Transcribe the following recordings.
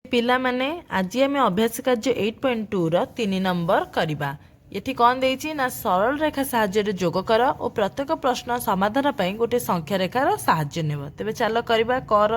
पिला माने आज आम अभ्यास कार्य 8.2 3 नंबर करवा। ये कौन देछि ना सरल रेखा साहाय्य जोग कर और प्रत्येक प्रश्न समाधान पर गोटे संख्या रेखार साहाय्य नेब। तेबे चल करवा कर।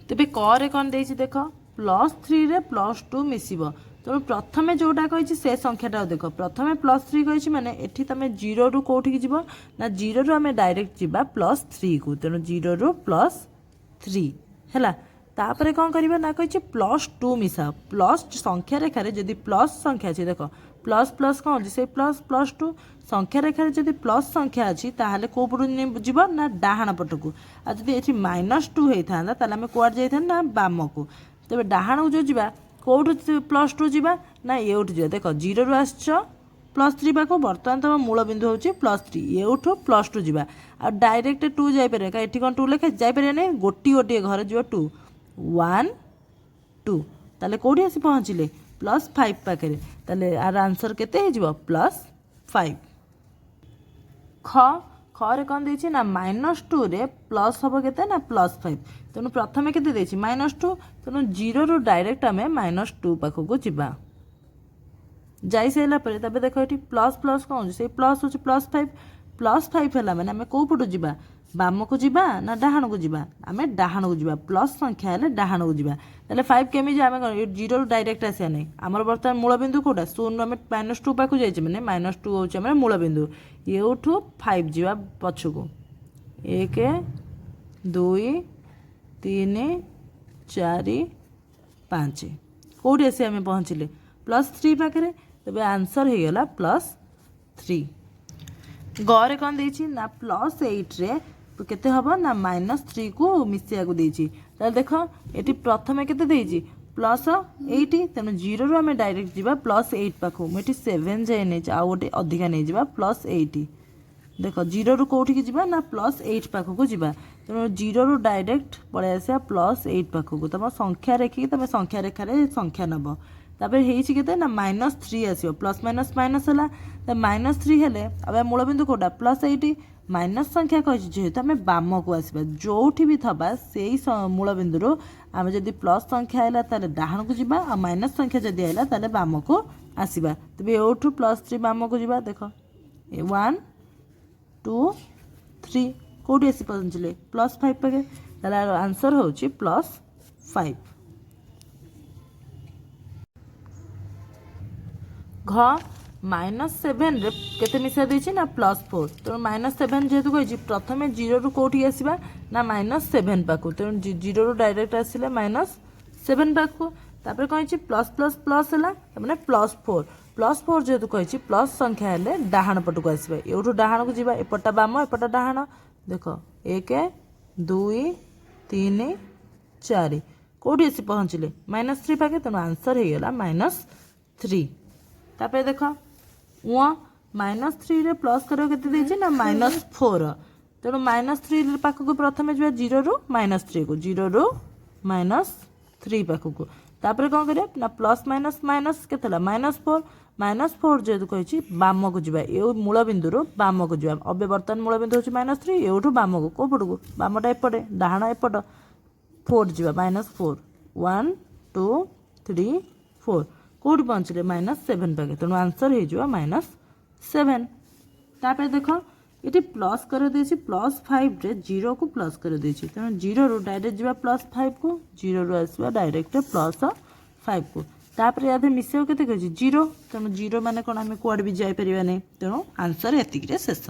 तेबे क कौन देछि देख +3 रे +2 मिसिब। तेणु प्रथमे जोटा कही से संख्याटा देख प्रथमे +3 कही माने एठी तमे 0 रु कोठी जीव ना 0 रु आमे डायरेक्ट जीवा +3 को। तेणु 0 रु +3 हैला। तापरे कौन करिबा ना कही +2 मिसा प्लस संख्या रेखा जदि प्लस संख्या अच्छी देख प्लस प्लस कौन से ++2 संख्या रेखा जदि प्लस संख्या अच्छी ताहले को पटू जीव ना डाहाण पटकू। आ जदि ये -2 होता ताहले आमे कुआड जाइथा ना बाम को। तेबे डाहाण को जो जीवा कौटू +2 जीवा ना एउठू जीवा देख 0 रु आसछ +3 पाक बर्तमान तुम मूल बिंदु हूँ +3 एउठू +2 जीवा आ डायरेक्ट 2 जापर का ये कौन 2 लेखा जापर नहीं गोटी गोटे घर जीव 2 1 2 ताले कौटी आसी पहुँचले +5 पाखे ताले आर आंसर केते हो +5। ख खे कौन देछि ना -2 रे प्लस हम केते ना +5। तेणु प्रथमे केते देछि -2 तेणु 0 रु डायरेक्ट आमे -2 पाखक जीवा जाई सारा पर तबे देख ये प्लस प्लस कौन से प्लस हूँ +5 है मैंने आम कौ पटू जीवा बाम को जीवा ना डाहाण को जीवा आम डाहाण को जीवा प्लस संख्या है डाहाण को जीवा ताले 5 केमी आम 0 रु डायरेक्ट आसा नहीं आमर बर्तमान मूल बिंदु कौटा 0 आम -2 पाक जाइए मैंने -2 हूँ आम मूल बिंदु एठू 5 जीवा पछकू 1 2 3 4 5 कौटी आसी आम पहुँचले +3 पाखे तबे आंसर हो गला +3। गरे कौन देछि ना +8 रे केते हबो ना -3 को मिसिया को देछि ताले देख एटी प्रथमे केते देछि +8 तेनु 0 रु आमे डायरेक्ट जीवा +8 पाखो मेटी 7 जाय नै आ गोटे अधिका नै जीवा +8 देख 0 रु कोठी की जीवा ना +8 पाखो को जीवा तेनु 0 रु डायरेक्ट पळे आसे +8 पाखो को तम संख्या रेखी तमे संख्या रेखा रे संख्या नबो तापर हेछि केते ना -3 आसीओ प्लस माइनस माइनस हला त -3 हेले अब मूल बिंदु कोटा +8 माइनस संख्या कहि जेहेतु आमे बाम को आसीबा जोठी भी थबा सेही मूल बिंदु रो आमे जदी प्लस संख्या आइला ताले डाहाण को जीवा आ माइनस संख्या जदी आइला ताले बाम को आसीबा तबे ओठू +3 बाम को जीवा देख 1 2 3 कोठी आसी पहुंचले +5 पाके ताले आंसर होची +5। घ -7 रे केते मिसा देछि ना +4 तो -7 जेहेतु कहि प्रथमे 0 रु कोठी आसीबा ना -7 पाकू तो 0 रु डायरेक्ट आसिले -7 पाकू तापर कहि प्लस प्लस प्लस हला माने +4 जेहेतु कहि प्लस संख्या हेले डाहाण पटको आसीबा एठू डाहाण को जीवा एपटा बाम एपटा डाहाण देख 1 2 3 4 कोठी आसी पहुंचले -3 पाके तो आंसर हो गला -3। तापर देख -3 रे प्लस करो केते देछि ना -4 तेणु -3 पाख को प्रथमे जो 0 रु -3 को 0 रु -3 पाख को तापर कौन करिया ना प्लस माइनस माइनस केतला -4 जेहेतु कहि बाम को जीवा ए मूल बिंदु रो बाम को जीवा अबे बर्तमान मूल बिंदु होछि -3 एठू बाम को को पटको बामटा एपटे डाहाण एपट 4 जीवा -4 1 2 3 4 कौटी पहुँचले -7 पाके तेणु आंसर हो -7। तापर देख ये प्लस कर देछि +5 रे 0 को प्लस कर देछि तेणु 0 रु डायरेक्ट जीवा +5 को 0 रु आसीबा डायरेक्ट +5 को तापर यादे मिसेओ केते कहछि 0 तेणु 0 माने कोन हमें कुआड भी जाई परिबा नै तेणु आंसर एतिक रे शेष।